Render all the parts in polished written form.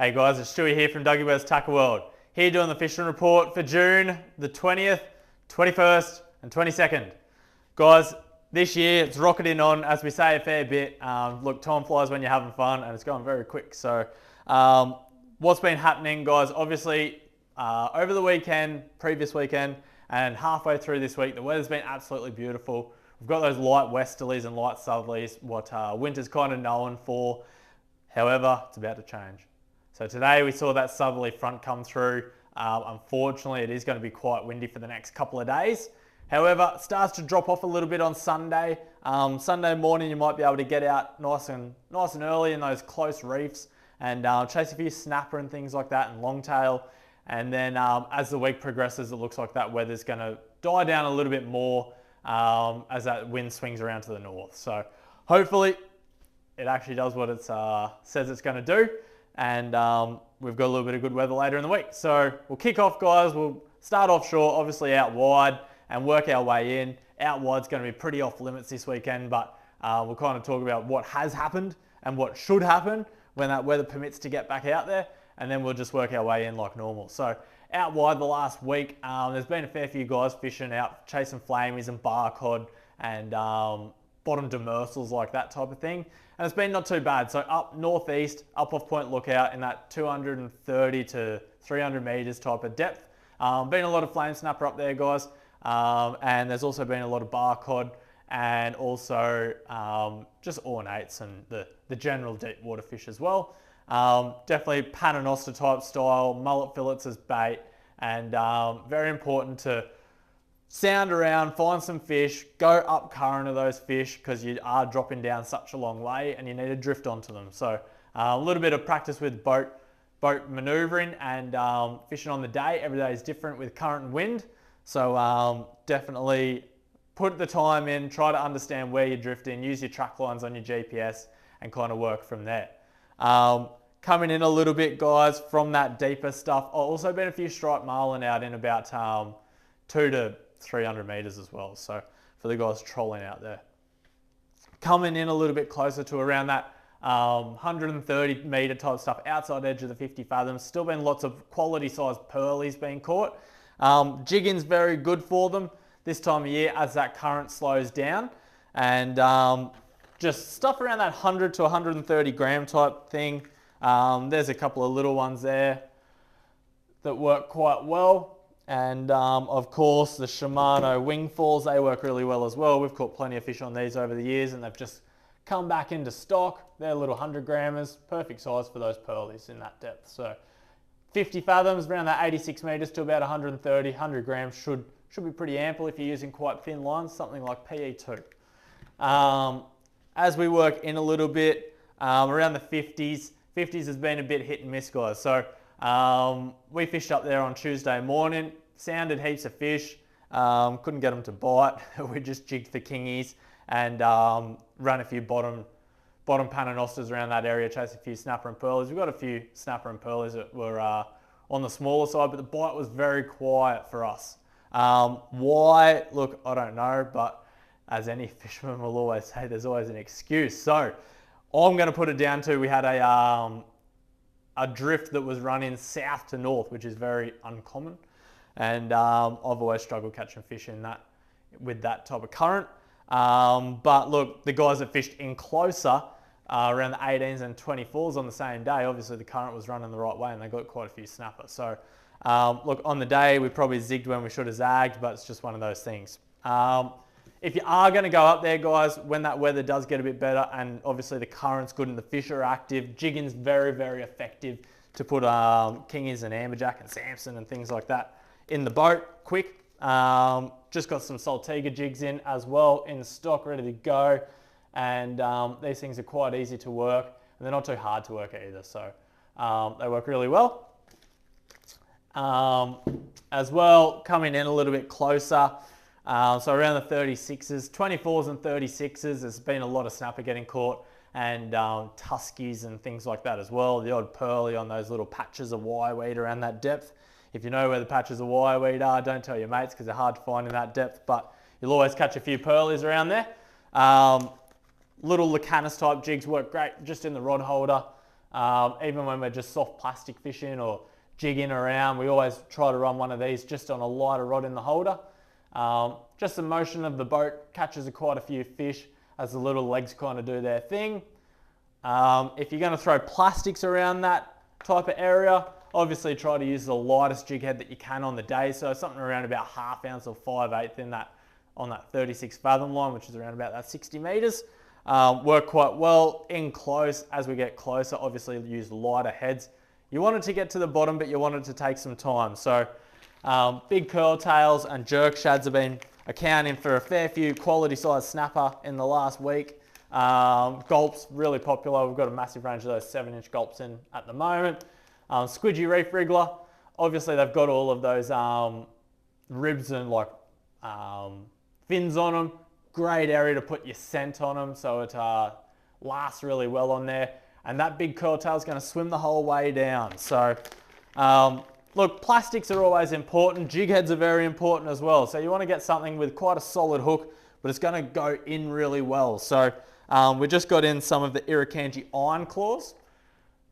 Hey guys, it's Stewie here from Dougie Webb's Tackle World. Here doing the fishing report for June the 20th, 21st and 22nd. Guys, this year it's rocketing on, as we say a fair bit. Look, time flies when you're having fun and it's going very quick. So what's been happening, guys, obviously over the weekend, previous weekend, and halfway through this week, the weather's been absolutely beautiful. We've got those light westerlies and light southerlies, what winter's kind of known for. However, it's about to change. So today we saw that southerly front come through. Unfortunately, it is going to be quite windy for the next couple of days. However, it starts to drop off a little bit on Sunday. Sunday morning, you might be able to get out nice and early in those close reefs and chase a few snapper and things like that and longtail. And then as the week progresses, it looks like that weather's going to die down a little bit more as that wind swings around to the north. So hopefully it actually does what it says it's going to do. And we've got a little bit of good weather later in the week. So we'll kick off, guys. We'll start offshore, obviously out wide, and work our way in. Out wide's going to be pretty off limits this weekend, but we'll kind of talk about what has happened and what should happen when that weather permits to get back out there, and then we'll just work our way in like normal. So out wide the last week, there's been a fair few guys fishing out, chasing flamies and bar cod and bottom demersals, like that type of thing. And it's been not too bad. So up northeast, up off Point Lookout in that 230 to 300 meters type of depth. Been a lot of flame snapper up there, guys. And there's also been a lot of bar cod and also just ornates and the general deep water fish as well. Definitely paternoster type style, mullet fillets as bait, and very important to sound around, find some fish, go up current of those fish because you are dropping down such a long way and you need to drift onto them. So a little bit of practice with boat maneuvering and fishing on the day. Every day is different with current and wind. So definitely put the time in, try to understand where you're drifting, use your track lines on your GPS and kind of work from there. Coming in a little bit, guys, from that deeper stuff. I've also been a few striped marlin out in about 200 to 300 meters as well. So for the guys trolling out there. Coming in a little bit closer to around that 130 meter type stuff outside edge of the 50 fathoms. Still been lots of quality sized pearlies being caught. Jigging's very good for them this time of year as that current slows down. And just stuff around that 100 to 130 gram type thing. There's a couple of little ones there that work quite well. And of course the Shimano Wingfalls, they work really well as well. We've caught plenty of fish on these over the years and they've just come back into stock. They're little 100 grammers, perfect size for those pearlies in that depth. So 50 fathoms, around that 86 meters to about 130, 100 grams should be pretty ample if you're using quite thin lines, something like PE2. As we work in a little bit, around the 50s has been a bit hit and miss, guys. So we fished up there on Tuesday morning, sounded heaps of fish, couldn't get them to bite. We just jigged for kingies and ran a few bottom paternosters around that area, chased a few snapper and pearlies. We've got a few snapper and pearlies that were on the smaller side, but the bite was very quiet for us. Why? Look, I don't know, but as any fisherman will always say, there's always an excuse. So I'm going to put it down to, we had a drift that was running south to north, which is very uncommon. And I've always struggled catching fish in that with that type of current. But look, the guys that fished in closer, around the 18s and 24s on the same day, obviously the current was running the right way and they got quite a few snappers. So look, on the day we probably zigged when we should have zagged, but it's just one of those things. If you are going to go up there, guys, when that weather does get a bit better and obviously the current's good and the fish are active, jigging's very, very effective to put kingies and amberjack and Samson and things like that in the boat quick. Just got some Saltiga jigs in as well in stock, ready to go. And these things are quite easy to work and they're not too hard to work either. So they work really well. As well, coming in a little bit closer. So around the 36s, 24s and 36s, there's been a lot of snapper getting caught and tuskies and things like that as well. The odd pearly on those little patches of wireweed around that depth. If you know where the patches of wireweed are, don't tell your mates because they're hard to find in that depth, but you'll always catch a few pearlies around there. Little Lucanus type jigs work great just in the rod holder. Even when we're just soft plastic fishing or jigging around, we always try to run one of these just on a lighter rod in the holder. Just the motion of the boat catches quite a few fish as the little legs kind of do their thing. If you're going to throw plastics around that type of area, obviously try to use the lightest jig head that you can on the day. So something around about 1/2 ounce or 5/8 in that, on that 36 fathom line, which is around about that 60 meters. Work quite well in close. As we get closer, obviously use lighter heads. You want it to get to the bottom, but you want it to take some time. So big curl tails and jerk shads have been accounting for a fair few quality size snapper in the last week. Gulps, really popular. We've got a massive range of those 7-inch gulps in at the moment. Squidgy reef wriggler, obviously they've got all of those ribs and like fins on them. Great area to put your scent on them, so it lasts really well on there. And that big curl tail is going to swim the whole way down. So look, plastics are always important. Jig heads are very important as well. So you want to get something with quite a solid hook, but it's going to go in really well. So we just got in some of the Irukandji iron claws.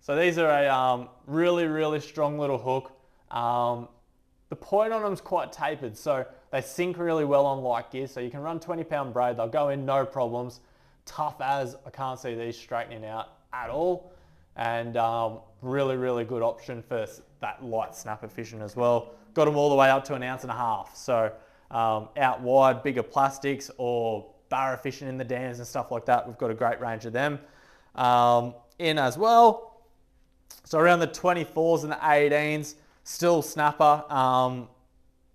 So these are a really, really strong little hook. The point on them is quite tapered, so they sink really well on light gear. So you can run 20-pound braid, they'll go in no problems. Tough as, I can't see these straightening out at all. And really, really good option for that light snapper fishing as well. Got them all the way up to 1.5 ounces. So out wide, bigger plastics or barra fishing in the dams and stuff like that, we've got a great range of them in as well. So around the 24s and the 18s, still snapper.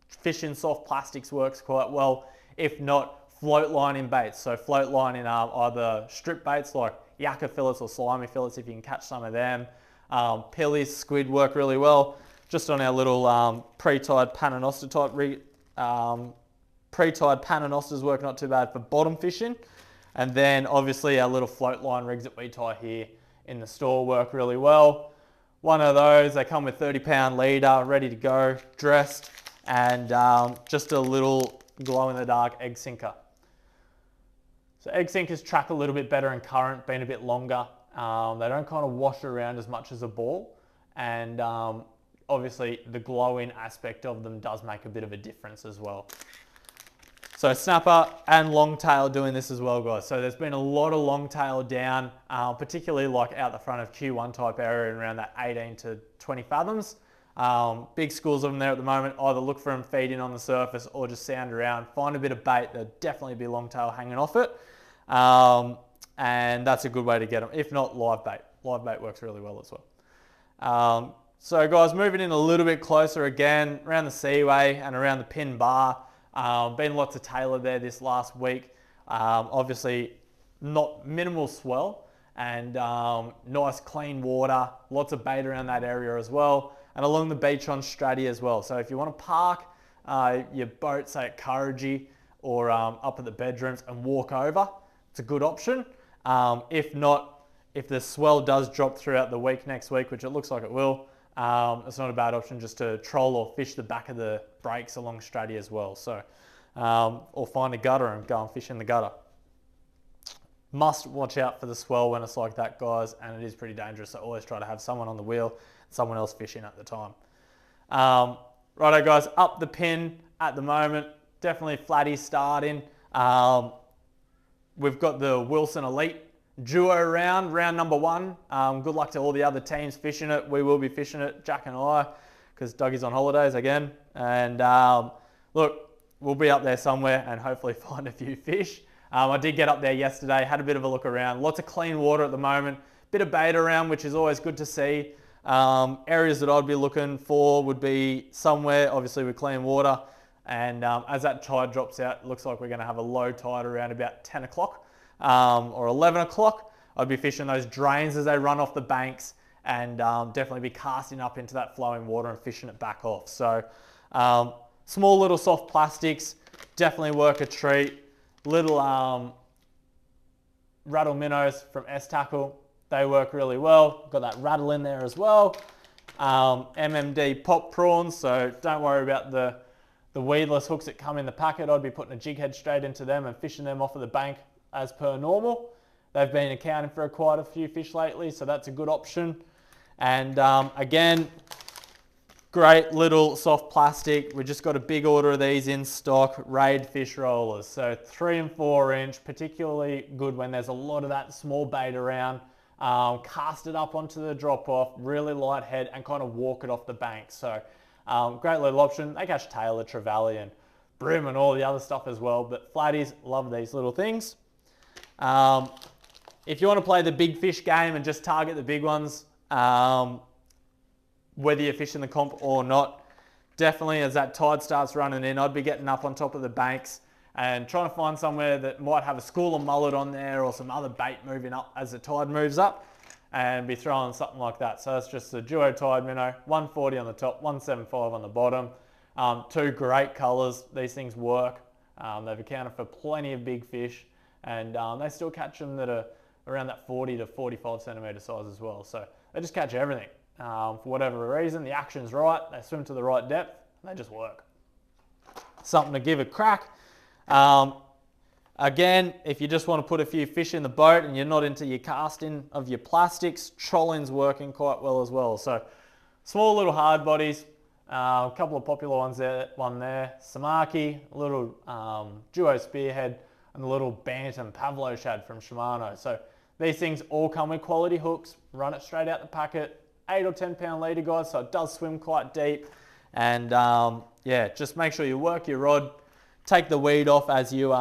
Fishing soft plastics works quite well. If not, float line in baits. So float line in either strip baits like yakka fillets or slimy fillets if you can catch some of them. Pillies, squid work really well. Just on our little pre-tied Paternoster type rig. Pre-tied Paternosters work not too bad for bottom fishing. And then obviously our little float line rigs that we tie here in the store work really well. One of those, they come with 30-pound leader, ready to go, dressed, and just a little glow-in-the-dark egg sinker. So egg sinkers track a little bit better in current, being a bit longer. They don't kind of wash around as much as a ball, and obviously the glow-in aspect of them does make a bit of a difference as well. So snapper and longtail doing this as well, guys. So there's been a lot of longtail down, particularly like out the front of Q1 type area and around that 18 to 20 fathoms. Big schools of them there at the moment. Either look for them feeding on the surface or just sound around. Find a bit of bait, there'll definitely be longtail hanging off it. And that's a good way to get them. If not, live bait. Live bait works really well as well. So guys, moving in a little bit closer again, around the seaway and around the pin bar. Been lots of tailor there this last week. Obviously not minimal swell and nice clean water, lots of bait around that area as well, and along the beach on Straddie as well. So if you want to park your boat, say at Kurrajee or up at the bedrooms and walk over, it's a good option. If not, if the swell does drop throughout the week next week, which it looks like it will, it's not a bad option just to troll or fish the back of the breaks along Straddie as well. So, or find a gutter and go and fish in the gutter. Must watch out for the swell when it's like that, guys, and it is pretty dangerous. So always try to have someone on the wheel, someone else fishing at the time. Righto, guys, up the pin at the moment, definitely flatty starting. We've got the Wilson Elite Duo round number 1. Good luck to all the other teams fishing it. We will be fishing it, Jack and I, because Dougie's on holidays again. And look, we'll be up there somewhere and hopefully find a few fish. I did get up there yesterday, had a bit of a look around. Lots of clean water at the moment. Bit of bait around, which is always good to see. Areas that I'd be looking for would be somewhere, obviously, with clean water. And as that tide drops out, it looks like we're going to have a low tide around about 10 o'clock. Or 11 o'clock, I'd be fishing those drains as they run off the banks and definitely be casting up into that flowing water and fishing it back off. So small little soft plastics, definitely work a treat. Little rattle minnows from S-Tackle, they work really well. Got that rattle in there as well. MMD pop prawns, so don't worry about the weedless hooks that come in the packet. I'd be putting a jig head straight into them and fishing them off of the bank as per normal. they've been accounting for quite a few fish lately, so that's a good option. And again, great little soft plastic. We just got a big order of these in stock, Raid fish rollers. So 3 and 4 inch, particularly good when there's a lot of that small bait around. Cast it up onto the drop off, really light head, and kind of walk it off the bank. So great little option. They catch tailor, trevally, and brim and all the other stuff as well. But flatties, love these little things. If you want to play the big fish game and just target the big ones, whether you're fishing the comp or not, definitely as that tide starts running in, I'd be getting up on top of the banks and trying to find somewhere that might have a school of mullet on there or some other bait moving up as the tide moves up, and be throwing something like that. So that's just a duo tide minnow, 140 on the top, 175 on the bottom. 2 great colours. These things work. They've accounted for plenty of big fish, and they still catch them that are around that 40 to 45 centimetre size as well. So they just catch everything. For whatever reason, the action's right, they swim to the right depth, and they just work. Something to give a crack. Again, if you just want to put a few fish in the boat and you're not into your casting of your plastics, trolling's working quite well as well. So small little hard bodies, a couple of popular ones there, one there, Samaki, a little duo spearhead, and a little Bantam Pavlo shad from Shimano. So these things all come with quality hooks, run it straight out the packet, 8 or 10 pound leader guys, so it does swim quite deep. And yeah, just make sure you work your rod, take the weed off as you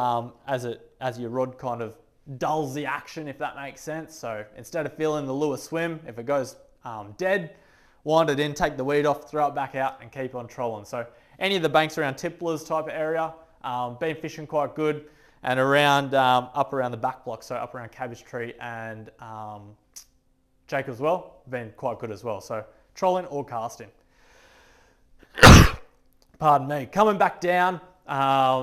as your rod kind of dulls the action, if that makes sense. So instead of feeling the lure swim, if it goes dead, wind it in, take the weed off, throw it back out, and keep on trolling. So any of the banks around Tipplers type of area, been fishing quite good, and around up around the back block, so up around Cabbage Tree and Jacobs Well, been quite good as well. So trolling or casting. Pardon me. Coming back down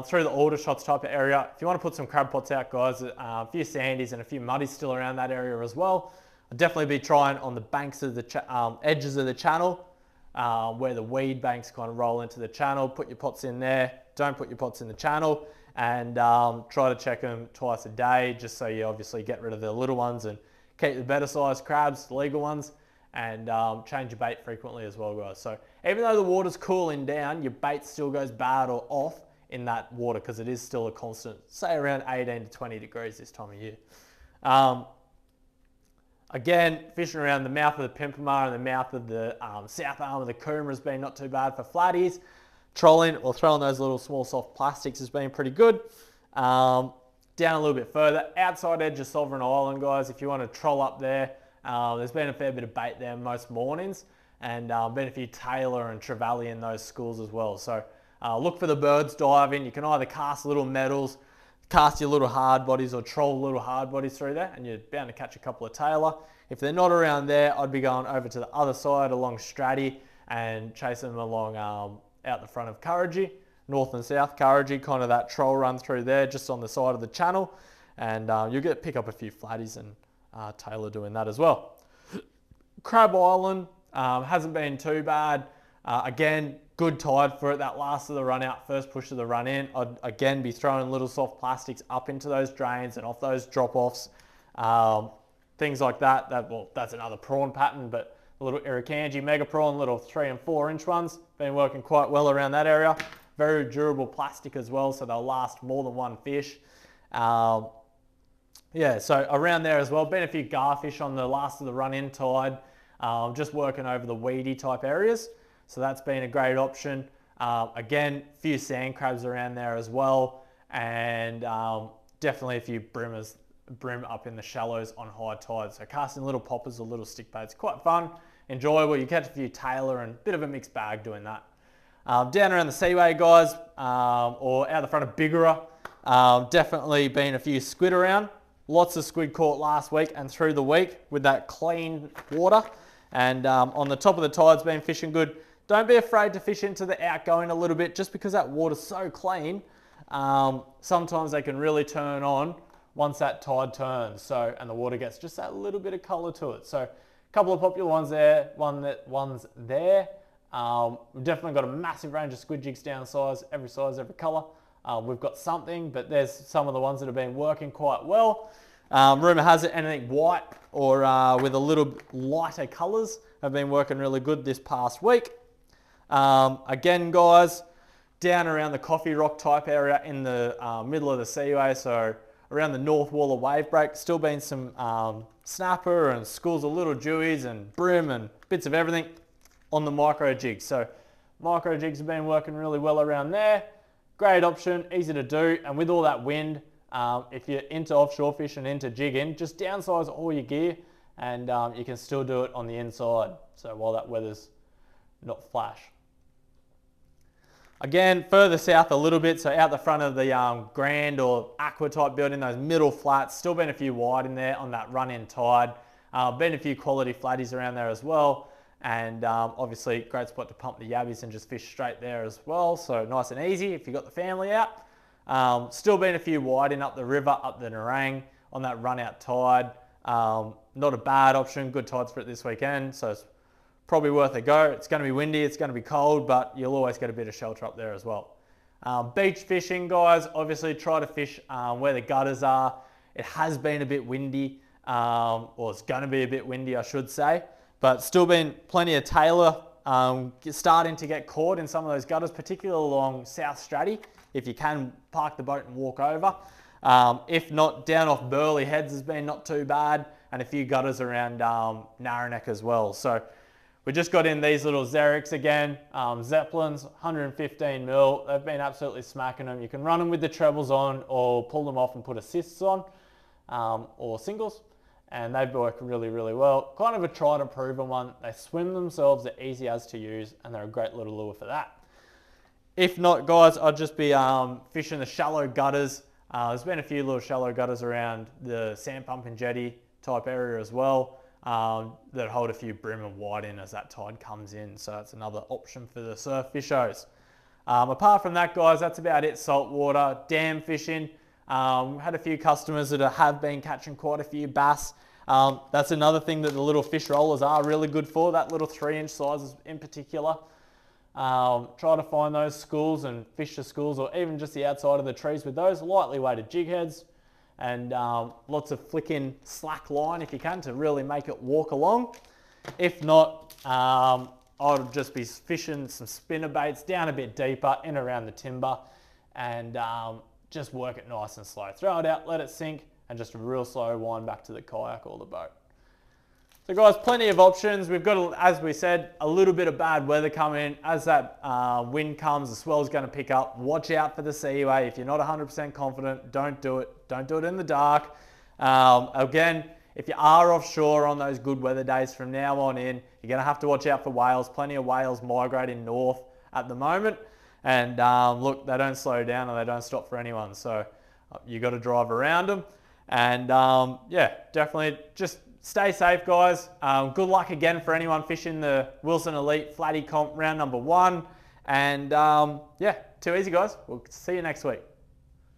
through the Aldershots type of area, if you want to put some crab pots out, guys, a few sandies and a few muddies still around that area as well. I'll definitely be trying on the banks of the edges of the channel, where the weed banks kind of roll into the channel. Put your pots in there. Don't put your pots in the channel, and try to check them twice a day, just so you obviously get rid of the little ones and keep the better sized crabs, the legal ones, and change your bait frequently as well, guys. So even though the water's cooling down, your bait still goes bad or off in that water, because it is still a constant, say around 18 to 20 degrees this time of year. Again, fishing around the mouth of the Pimpamar and the mouth of the south arm of the Coomera has been not too bad for flatties. Trolling or throwing those little small soft plastics has been pretty good. Down a little bit further, outside edge of Sovereign Island, guys, if you want to troll up there, there's been a fair bit of bait there most mornings, and been a few tailor and trevally in those schools as well. So look for the birds diving. You can either cast little metals, cast your little hard bodies, or troll little hard bodies through there, and you're bound to catch a couple of tailor. If they're not around there, I'd be going over to the other side along Stratty and chasing them along out the front of Kurrajee, north and south Kurrajee, kind of that troll run through there just on the side of the channel, and you'll pick up a few flatties and tailor doing that as well. Crab Island hasn't been too bad. Again, good tide for it, that last of the run out, first push of the run in. I'd again be throwing little soft plastics up into those drains and off those drop offs, things like that. Well, that's another prawn pattern, but the little Irukandji mega prawn, little 3 and 4 inch ones, been working quite well around that area. Very durable plastic as well, so they'll last more than one fish. Yeah, so around there as well, been a few garfish on the last of the run-in tide, just working over the weedy type areas. So that's been a great option. Again, a few sand crabs around there as well, and definitely a few brim up in the shallows on high tide. So casting little poppers or little stick baits, quite fun, enjoyable. You catch a few tailor and a bit of a mixed bag doing that. Down around the Seaway, guys, or out the front of Bigara, definitely been a few squid around. Lots of squid caught last week and through the week with that clean water. And on the top of the tide's been fishing good. Don't be afraid to fish into the outgoing a little bit, just because that water's so clean. Sometimes they can really turn on once that tide turns. So, and the water gets just that little bit of colour to it. So a couple of popular ones there, ones there. We've definitely got a massive range of squid jigs down size, every colour. We've got something, but there's some of the ones that have been working quite well. Rumour has it anything white or with a little lighter colours have been working really good this past week. Again, guys, down around the Coffee Rock type area in the middle of the seaway, so around the north wall of wave break, still been some snapper and schools of little dewies and brim and bits of everything on the micro jigs. So micro jigs have been working really well around there. Great option, easy to do, and with all that wind, if you're into offshore fishing, into jigging, just downsize all your gear and you can still do it on the inside. So while that weather's not flash. Again, further south a little bit, so out the front of the Grand or Aqua type building, those middle flats, still been a few wide in there on that run-in tide. Been a few quality flatties around there as well. And obviously great spot to pump the yabbies and just fish straight there as well. So nice and easy if you've got the family out. Still been a few wide in up the river, up the Nerang on that run-out tide. Not a bad option, good tide split this weekend. So it's probably worth a go. It's going to be windy, it's going to be cold, but you'll always get a bit of shelter up there as well. Beach fishing, guys, obviously try to fish where the gutters are. It has been a bit windy, or it's going to be a bit windy, I should say, but still been plenty of tailor starting to get caught in some of those gutters, particularly along South Stratty, if you can park the boat and walk over. If not, down off Burley Heads has been not too bad, and a few gutters around Narranac as well. So we just got in these little Xerics again, Zeppelins, 115 mil. They've been absolutely smacking them. You can run them with the trebles on or pull them off and put assists on, or singles, and they work really, really well. Kind of a try to proven one. They swim themselves, they're easy as to use, and they're a great little lure for that. If not, guys, I'd just be fishing the shallow gutters. There's been a few little shallow gutters around the sand pump and jetty type area as well. That hold a few brim and white in as that tide comes in. So that's another option for the surf fishers. Apart from that, guys, that's about it. Saltwater, dam fishing. Had a few customers that have been catching quite a few bass. That's another thing that the little fish rollers are really good for, that little 3-inch sizes in particular. Try to find those schools and fish the schools, or even just the outside of the trees with those lightly weighted jig heads. And lots of flicking slack line if you can to really make it walk along. If not, I'll just be fishing some spinner baits down a bit deeper in around the timber and just work it nice and slow. Throw it out, let it sink, and just a real slow wind back to the kayak or the boat. So guys, plenty of options. We've got, as we said, a little bit of bad weather coming. As that wind comes, the swell's going to pick up. Watch out for the seaway. If you're not 100% confident, don't do it. Don't do it in the dark. Again, if you are offshore on those good weather days from now on in, you're going to have to watch out for whales. Plenty of whales migrating north at the moment. And look, they don't slow down and they don't stop for anyone. So you got to drive around them. And yeah, definitely just stay safe, guys. Good luck again for anyone fishing the Wilson Elite Flatty Comp round number 1. And yeah, too easy, guys. We'll see you next week.